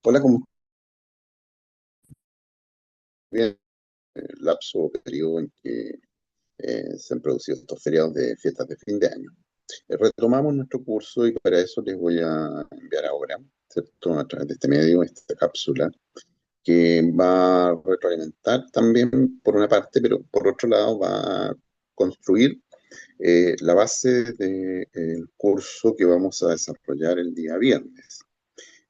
Hola, ¿cómo bien? El lapso periodo en que se han producido estos feriados de fiestas de fin de año. Retomamos nuestro curso y para eso les voy a enviar ahora, ¿cierto? A través de este medio, esta cápsula, que va a retroalimentar también por una parte, pero por otro lado va a construir la base del curso que vamos a desarrollar el día viernes,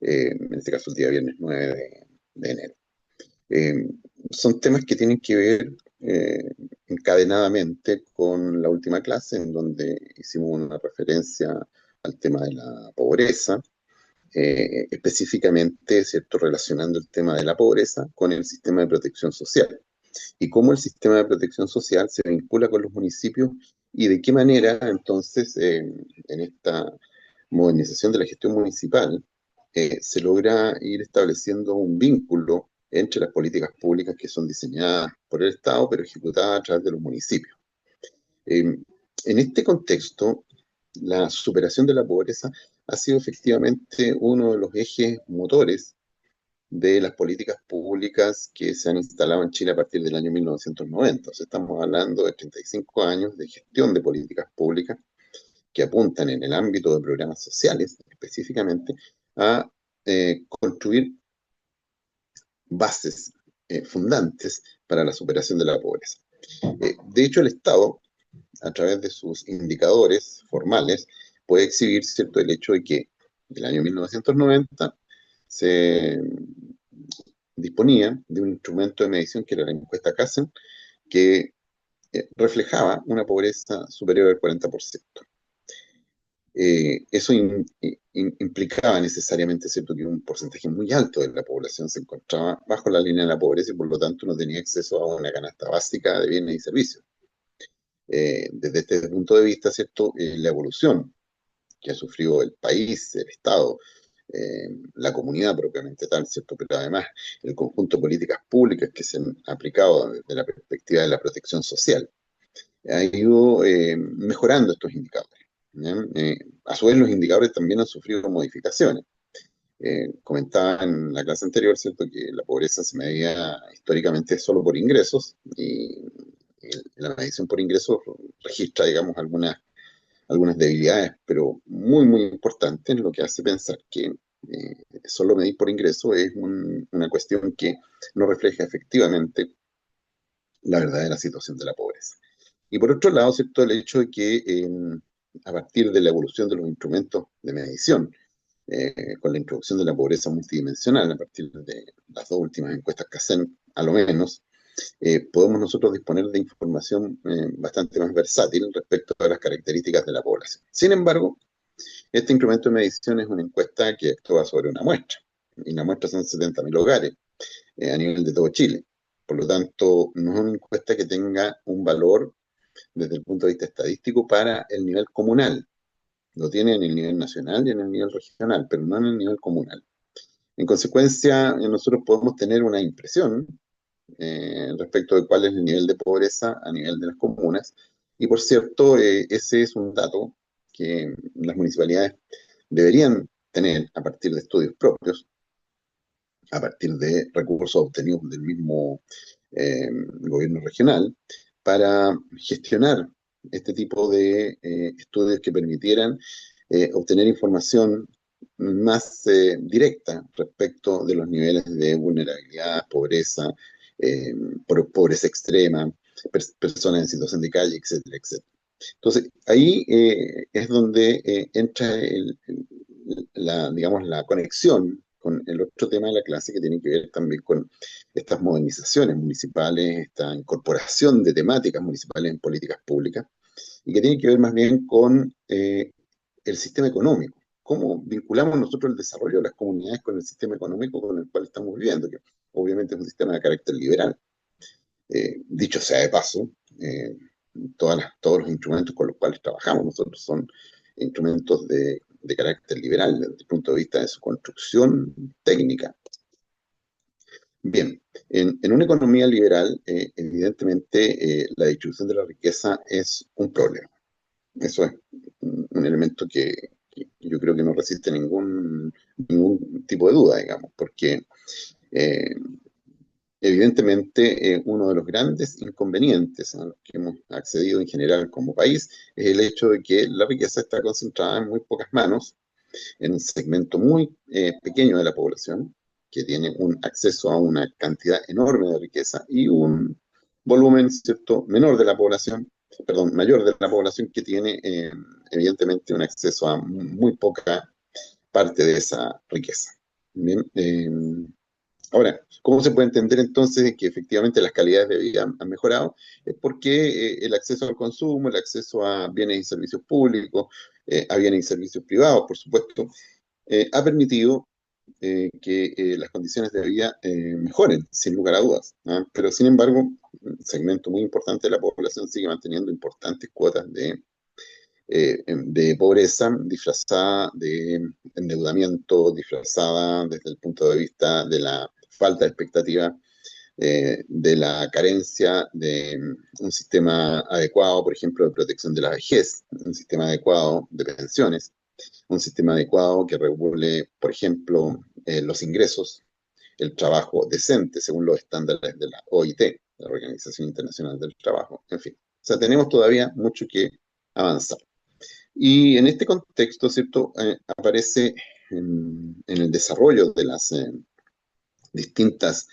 en este caso el día viernes 9 de enero. Eh, Son temas que tienen que ver encadenadamente con la última clase, en donde hicimos una referencia al tema de la pobreza, específicamente, ¿cierto?, relacionando el tema de la pobreza con el sistema de protección social y cómo el sistema de protección social se vincula con los municipios y de qué manera, entonces, en esta modernización de la gestión municipal, se logra ir estableciendo un vínculo entre las políticas públicas que son diseñadas por el Estado, pero ejecutadas a través de los municipios. Eh, en este contexto, la superación de la pobreza ha sido efectivamente uno de los ejes motores de las políticas públicas que se han instalado en Chile a partir del año 1990. O sea, estamos hablando de 35 años de gestión de políticas públicas que apuntan en el ámbito de programas sociales específicamente a construir bases fundantes para la superación de la pobreza. De hecho, el Estado, a través de sus indicadores formales, puede exhibir cierto el hecho de que del año 1990 se disponía de un instrumento de medición que era la encuesta CASEN, que reflejaba una pobreza superior al 40%. Eso implicaba necesariamente, ¿cierto?, que un porcentaje muy alto de la población se encontraba bajo la línea de la pobreza y por lo tanto no tenía acceso a una canasta básica de bienes y servicios. Desde este punto de vista, ¿cierto?, la evolución que ha sufrido el país, el Estado, la comunidad propiamente tal, ¿cierto?, pero además el conjunto de políticas públicas que se han aplicado desde la perspectiva de la protección social ha ido mejorando estos indicadores. A su vez, los indicadores también han sufrido modificaciones. Comentaba en la clase anterior, ¿cierto?, que la pobreza se medía históricamente solo por ingresos y la medición por ingresos registra, digamos, algunas debilidades, pero muy, muy importantes, lo que hace pensar que solo medir por ingreso es una cuestión que no refleja efectivamente la verdadera situación de la pobreza. Y por otro lado, ¿cierto?, el hecho de que a partir de la evolución de los instrumentos de medición, con la introducción de la pobreza multidimensional, a partir de las dos últimas encuestas que hacen, a lo menos, podemos nosotros disponer de información bastante más versátil respecto a las características de la población. Sin embargo, este instrumento de medición es una encuesta que actúa sobre una muestra, y la muestra son 70.000 hogares a nivel de todo Chile. Por lo tanto, no es una encuesta que tenga un valor desde el punto de vista estadístico para el nivel comunal. Lo tiene en el nivel nacional y en el nivel regional, pero no en el nivel comunal. En consecuencia, nosotros podemos tener una impresión respecto de cuál es el nivel de pobreza a nivel de las comunas. Y por cierto, ese es un dato que las municipalidades deberían tener a partir de estudios propios, a partir de recursos obtenidos del mismo gobierno regional, para gestionar este tipo de estudios que permitieran obtener información más directa respecto de los niveles de vulnerabilidad, pobreza, eh, pobreza extrema, personas en situación de calle, etcétera, etcétera. Entonces, ahí es donde entra digamos, la conexión con el otro tema de la clase que tiene que ver también con estas modernizaciones municipales, esta incorporación de temáticas municipales en políticas públicas, y que tiene que ver más bien con el sistema económico. ¿Cómo vinculamos nosotros el desarrollo de las comunidades con el sistema económico con el cual estamos viviendo? Que obviamente es un sistema de carácter liberal. Dicho sea de paso, todos los instrumentos con los cuales trabajamos nosotros son instrumentos de carácter liberal desde el punto de vista de su construcción técnica. Bien, en una economía liberal, evidentemente la distribución de la riqueza es un problema. Eso es un elemento yo creo que no resiste ningún tipo de duda, digamos, porque eh, evidentemente uno de los grandes inconvenientes a los que hemos accedido en general como país es el hecho de que la riqueza está concentrada en muy pocas manos, en un segmento muy pequeño de la población, que tiene un acceso a una cantidad enorme de riqueza y un volumen, ¿cierto?, menor de la población, perdón, mayor de la población que tiene evidentemente un acceso a muy poca parte de esa riqueza. Bien, ahora, ¿cómo se puede entender entonces que efectivamente las calidades de vida han mejorado? Es porque el acceso al consumo, el acceso a bienes y servicios públicos, a bienes y servicios privados, por supuesto, ha permitido que las condiciones de vida mejoren, sin lugar a dudas, ¿ah? Pero sin embargo, un segmento muy importante de la población sigue manteniendo importantes cuotas de pobreza disfrazada de endeudamiento, disfrazada desde el punto de vista de la falta de expectativa, de la carencia de un sistema adecuado, por ejemplo, de protección de la vejez, un sistema adecuado de pensiones, un sistema adecuado que regule, por ejemplo, los ingresos, el trabajo decente según los estándares de la OIT, la Organización Internacional del Trabajo, en fin. O sea, tenemos todavía mucho que avanzar. Y en este contexto, ¿cierto? Aparece en el desarrollo de las distintas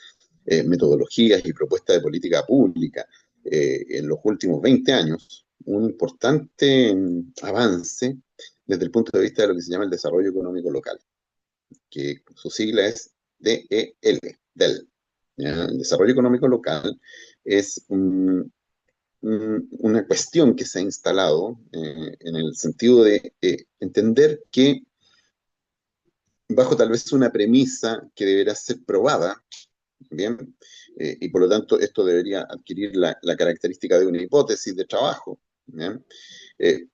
metodologías y propuestas de política pública en los últimos 20 años un importante avance desde el punto de vista de lo que se llama el desarrollo económico local, que su sigla es DEL, DEL. ¿Ya? El desarrollo económico local es una cuestión que se ha instalado en el sentido de entender que bajo tal vez una premisa que deberá ser probada, ¿bien? Y por lo tanto esto debería adquirir la característica de una hipótesis de trabajo, ¿bien?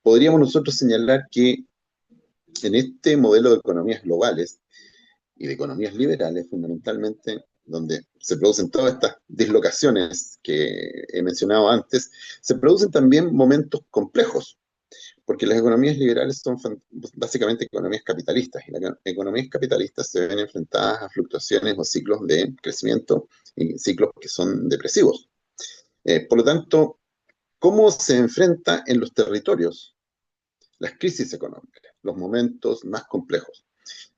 Podríamos nosotros señalar que en este modelo de economías globales y de economías liberales, fundamentalmente, donde se producen todas estas dislocaciones que he mencionado antes, se producen también momentos complejos, porque las economías liberales son básicamente economías capitalistas, y las economías capitalistas se ven enfrentadas a fluctuaciones o ciclos de crecimiento y ciclos que son depresivos. Por lo tanto, ¿cómo se enfrenta en los territorios las crisis económicas, los momentos más complejos?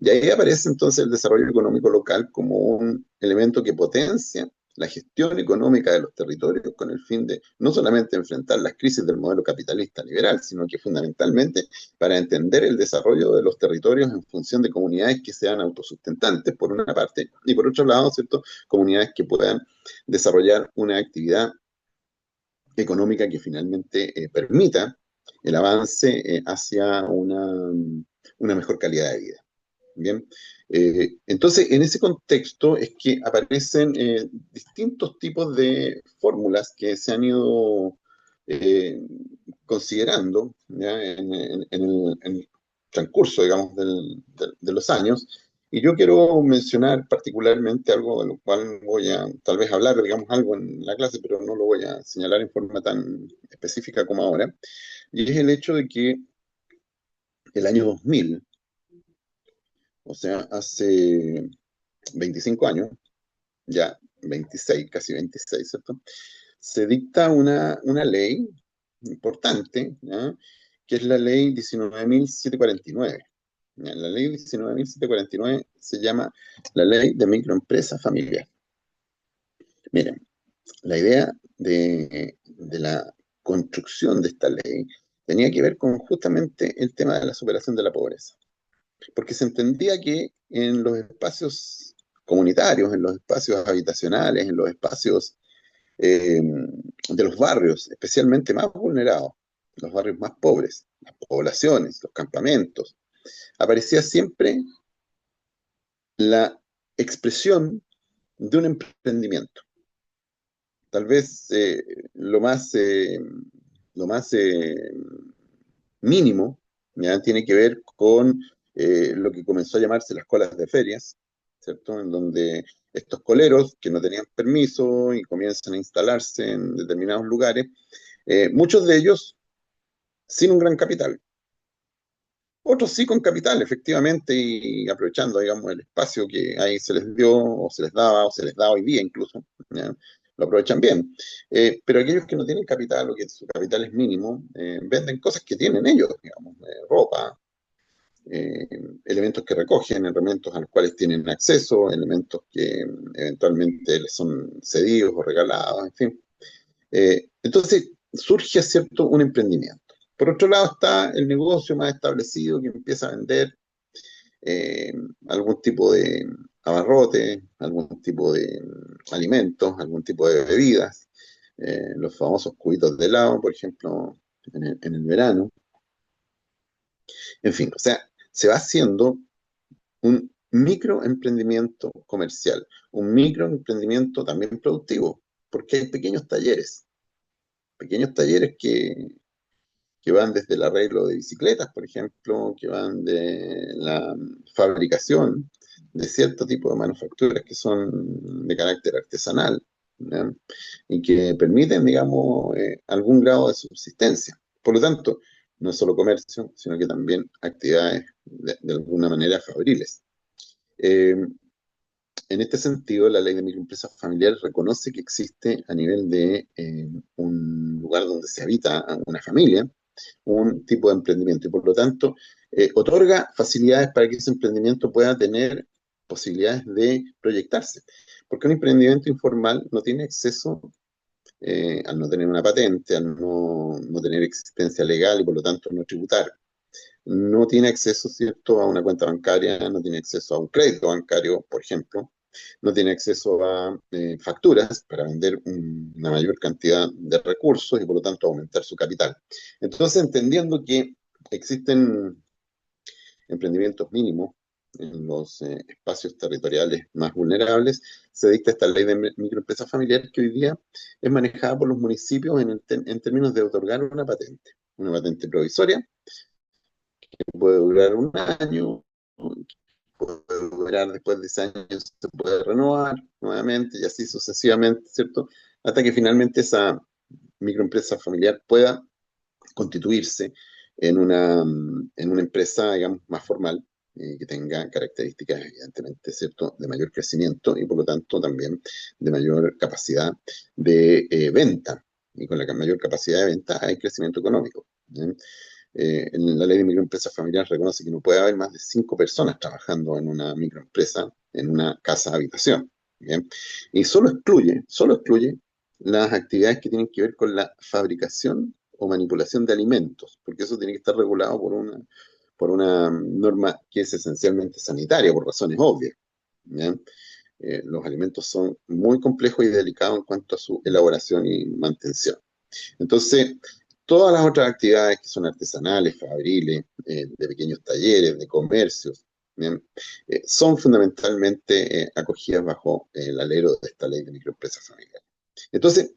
Y ahí aparece entonces el desarrollo económico local como un elemento que potencia la gestión económica de los territorios con el fin de no solamente enfrentar las crisis del modelo capitalista liberal, sino que fundamentalmente para entender el desarrollo de los territorios en función de comunidades que sean autosustentantes, por una parte, y por otro lado, ¿cierto?, comunidades que puedan desarrollar una actividad económica que finalmente permita el avance hacia una mejor calidad de vida. Bien, entonces en ese contexto es que aparecen distintos tipos de fórmulas que se han ido eh, considerando, ¿ya? En el transcurso, digamos, de los años. Y yo quiero mencionar particularmente algo de lo cual voy a tal vez hablar, digamos, algo en la clase, pero no lo voy a señalar en forma tan específica como ahora. Y es el hecho de que el año 2000, o sea, hace 25 años, ya 26, casi 26, ¿cierto? Se dicta una ley importante, ¿ya? Que es la ley 19.749. ¿Ya? La ley 19.749 se llama la ley de microempresa familiar. Miren, la idea de la construcción de esta ley tenía que ver con justamente el tema de la superación de la pobreza, porque se entendía que en los espacios comunitarios, en los espacios habitacionales, en los espacios de los barrios, especialmente más vulnerados, los barrios más pobres, las poblaciones, los campamentos, aparecía siempre la expresión de un emprendimiento. Tal vez lo más mínimo, ¿ya? Tiene que ver con lo que comenzó a llamarse las colas de ferias, ¿cierto? En donde estos coleros que no tenían permiso y comienzan a instalarse en determinados lugares, muchos de ellos sin un gran capital, Otros sí con capital, efectivamente, y aprovechando, digamos, el espacio que ahí se les dio, o se les daba, o se les da hoy día incluso, ¿ya? Lo aprovechan bien. Pero aquellos que no tienen capital, o que su capital es mínimo, venden cosas que tienen ellos, digamos, ropa, eh, elementos que recogen, elementos a los cuales tienen acceso, elementos que eventualmente les son cedidos o regalados, en fin. Entonces surge, ¿cierto?, un emprendimiento. Por otro lado está el negocio más establecido que empieza a vender eh, algún tipo de abarrote, algún tipo de alimentos, algún tipo de bebidas, los famosos cubitos de helado, por ejemplo, en el verano. En fin, o sea, se va haciendo un microemprendimiento comercial, un microemprendimiento también productivo, porque hay pequeños talleres que van desde el arreglo de bicicletas, por ejemplo, que van de la fabricación de cierto tipo de manufacturas que son de carácter artesanal, ¿ya? Y que permiten, digamos, algún grado de subsistencia. Por lo tanto, no es solo comercio, sino que también actividades de alguna manera fabriles. Eh, en este sentido, la ley de microempresas familiares reconoce que existe a nivel de un lugar donde se habita una familia, un tipo de emprendimiento y por lo tanto otorga facilidades para que ese emprendimiento pueda tener posibilidades de proyectarse. Porque un emprendimiento informal no tiene acceso, al no tener una patente, al no tener existencia legal y por lo tanto no tributar, no tiene acceso, ¿cierto?, a una cuenta bancaria, no tiene acceso a un crédito bancario, por ejemplo, no tiene acceso a facturas para vender una mayor cantidad de recursos y por lo tanto aumentar su capital. Entonces, entendiendo que existen emprendimientos mínimos en los espacios territoriales más vulnerables, se dicta esta ley de microempresas familiares que hoy día es manejada por los municipios en términos de otorgar una patente provisoria que puede durar un año, puede durar después de 10 años, se puede renovar nuevamente y así sucesivamente, ¿cierto? Hasta que finalmente esa microempresa familiar pueda constituirse en una empresa, digamos, más formal, que tenga características, evidentemente, ¿cierto?, de mayor crecimiento y por lo tanto también de mayor capacidad de venta. Y con la mayor capacidad de venta hay crecimiento económico. ¿Eh? En la ley de microempresas familiares reconoce que no puede haber más de 5 personas trabajando en una microempresa, en una casa-habitación. ¿Bien? Y solo excluye las actividades que tienen que ver con la fabricación o manipulación de alimentos, porque eso tiene que estar regulado por una norma que es esencialmente sanitaria, por razones obvias. ¿Ya? Los alimentos son muy complejos y delicados en cuanto a su elaboración y mantención. Entonces, todas las otras actividades que son artesanales, fabriles, de pequeños talleres, de comercios, ¿bien? Son fundamentalmente acogidas bajo el alero de esta ley de microempresas familiares. Entonces,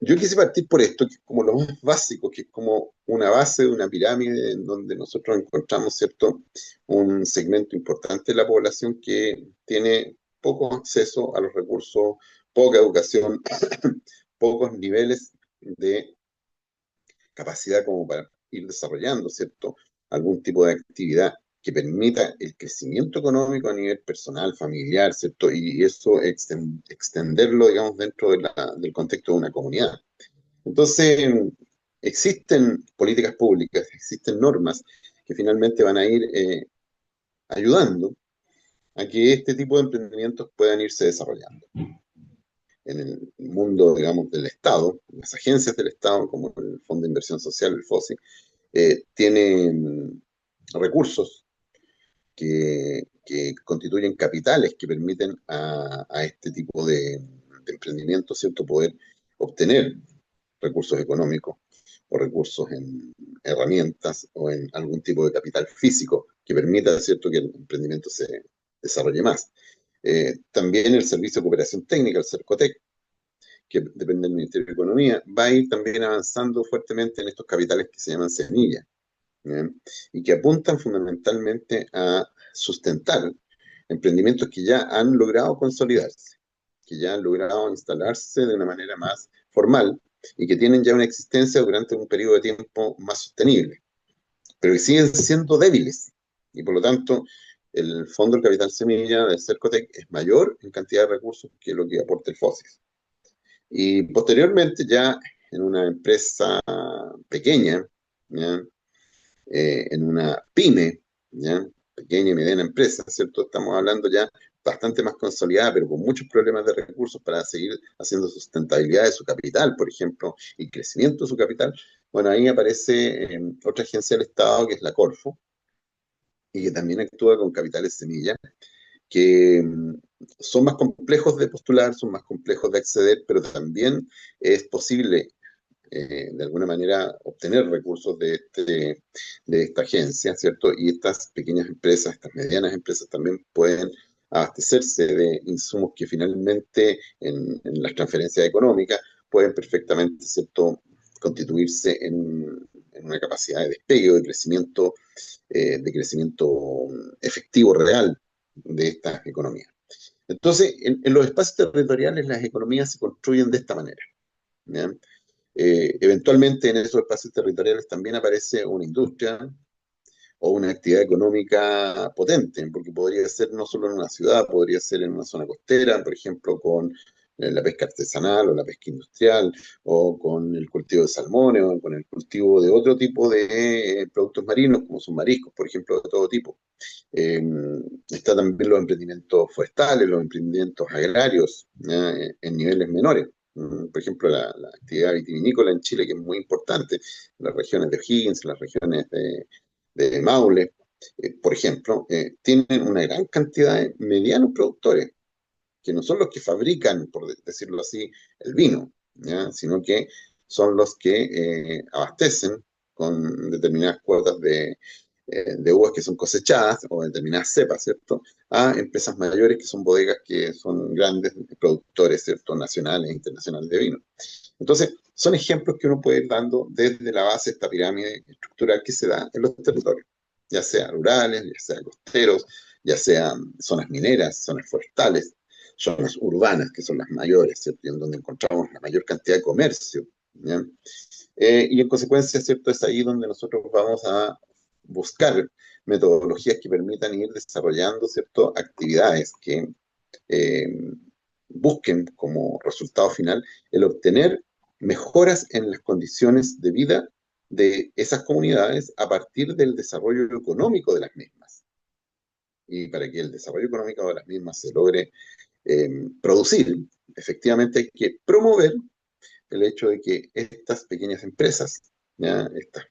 yo quise partir por esto, que es como lo más básico, que es como una base de una pirámide en donde nosotros encontramos, ¿cierto?, un segmento importante de la población que tiene poco acceso a los recursos, poca educación, pocos niveles de capacidad como para ir desarrollando, ¿cierto?, algún tipo de actividad que permita el crecimiento económico a nivel personal, familiar, ¿cierto? Y eso extenderlo, digamos, dentro del contexto de una comunidad. Entonces, existen políticas públicas, existen normas que finalmente van a ir ayudando a que este tipo de emprendimientos puedan irse desarrollando. En el mundo, digamos, del Estado, las agencias del Estado, como el Fondo de Inversión Social, el FOSI, tienen recursos que constituyen capitales que permiten a este tipo de emprendimiento, ¿cierto?, poder obtener recursos económicos o recursos en herramientas o en algún tipo de capital físico que permita, ¿cierto?, que el emprendimiento se desarrolle más. También el Servicio de Cooperación Técnica, el CERCOTEC, que depende del Ministerio de Economía, va a ir también avanzando fuertemente en estos capitales que se llaman semillas, ¿bien? Y que apuntan fundamentalmente a sustentar emprendimientos que ya han logrado consolidarse, que ya han logrado instalarse de una manera más formal y que tienen ya una existencia durante un periodo de tiempo más sostenible. pero que siguen siendo débiles. Y por lo tanto, el fondo del capital semilla del Cercotec es mayor en cantidad de recursos que lo que aporta el FOSIS. Y posteriormente, ya en una empresa pequeña, ¿ya? En una pyme, ¿ya? Pequeña y mediana empresa, ¿cierto? Estamos hablando ya bastante más consolidada, pero con muchos problemas de recursos para seguir haciendo sustentabilidad de su capital, por ejemplo, y crecimiento de su capital. Bueno, ahí aparece otra agencia del Estado, que es la Corfo, y que también actúa con capitales semilla, que son más complejos de postular, son más complejos de acceder, pero también es posible de alguna manera obtener recursos de esta agencia, ¿cierto? Y estas pequeñas empresas, estas medianas empresas también pueden abastecerse de insumos que finalmente en las transferencias económicas pueden perfectamente, ¿cierto?, constituirse en una capacidad de despegue o de crecimiento efectivo real de estas economías. Entonces, en los espacios territoriales las economías se construyen de esta manera, ¿ya? Eventualmente en esos espacios territoriales también aparece una industria o una actividad económica potente, porque podría ser no solo en una ciudad, podría ser en una zona costera, por ejemplo, con la pesca artesanal o la pesca industrial, o con el cultivo de salmones, o con el cultivo de otro tipo de productos marinos, como son mariscos, por ejemplo, de todo tipo. Eh, Está también los emprendimientos forestales, los emprendimientos agrarios, ¿ya? En niveles menores. Por ejemplo, la actividad vitivinícola en Chile, que es muy importante, las regiones de O'Higgins, las regiones de Maule, por ejemplo, tienen una gran cantidad de medianos productores, que no son los que fabrican, por decirlo así, el vino, ¿ya? Sino que son los que abastecen con determinadas cuotas de uvas que son cosechadas o determinadas cepas, ¿cierto? A empresas mayores que son bodegas que son grandes productores, ¿cierto? Nacionales e internacionales de vino. Entonces, son ejemplos que uno puede ir dando desde la base de esta pirámide estructural que se da en los territorios, ya sea rurales, ya sea costeros, ya sean zonas mineras, zonas forestales, zonas urbanas, que son las mayores, ¿cierto? Y en donde encontramos la mayor cantidad de comercio, ¿ya? Y en consecuencia, ¿cierto? Es ahí donde nosotros vamos a buscar metodologías que permitan ir desarrollando, ¿cierto? Actividades que eh, busquen como resultado final el obtener mejoras en las condiciones de vida de esas comunidades a partir del desarrollo económico de las mismas. Y para que el desarrollo económico de las mismas se logre producir, efectivamente hay que promover el hecho de que estas pequeñas empresas, ¿ya? Estas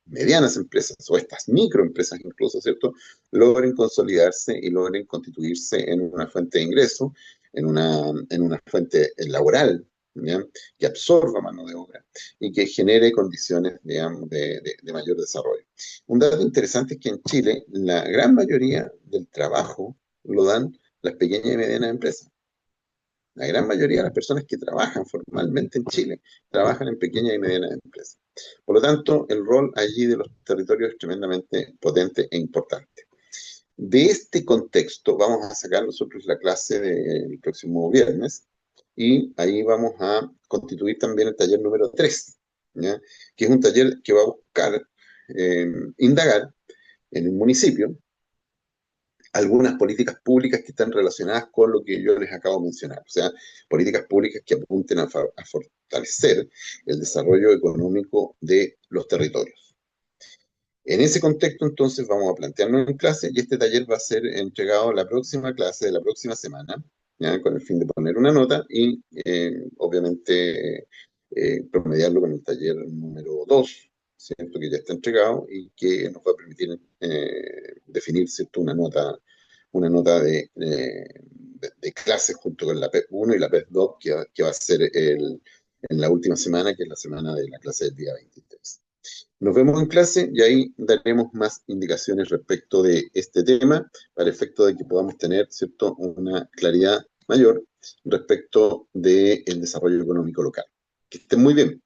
medianas empresas o estas microempresas incluso, ¿cierto?, logren consolidarse y logren constituirse en una fuente de ingreso, en una fuente laboral, ¿ya?, que absorba mano de obra y que genere condiciones, digamos, de mayor desarrollo. Un dato interesante es que en Chile la gran mayoría del trabajo lo dan las pequeñas y medianas empresas. La gran mayoría de las personas que trabajan formalmente en Chile trabajan en pequeñas y medianas empresas. Por lo tanto, el rol allí de los territorios es tremendamente potente e importante. De este contexto vamos a sacar nosotros la clase del próximo viernes y ahí vamos a constituir también el taller número 3, ¿ya? Que es un taller que va a buscar indagar en un municipio algunas políticas públicas que están relacionadas con lo que yo les acabo de mencionar, o sea, políticas públicas que apunten a fortalecer el desarrollo económico de los territorios. En ese contexto, entonces, vamos a plantearnos en clase y este taller va a ser entregado a la próxima clase de la próxima semana, ¿ya? Con el fin de poner una nota y, obviamente, promediarlo con el taller número 2, ¿cierto? Que ya está entregado y que nos va a permitir definir, ¿cierto?, una nota de clase junto con la PEP 1 y la PEP 2 que va a ser en la última semana, que es la semana de la clase del día 23. Nos vemos en clase y ahí daremos más indicaciones respecto de este tema para efecto de que podamos tener, ¿cierto?, una claridad mayor respecto del desarrollo económico local. Que estén muy bien.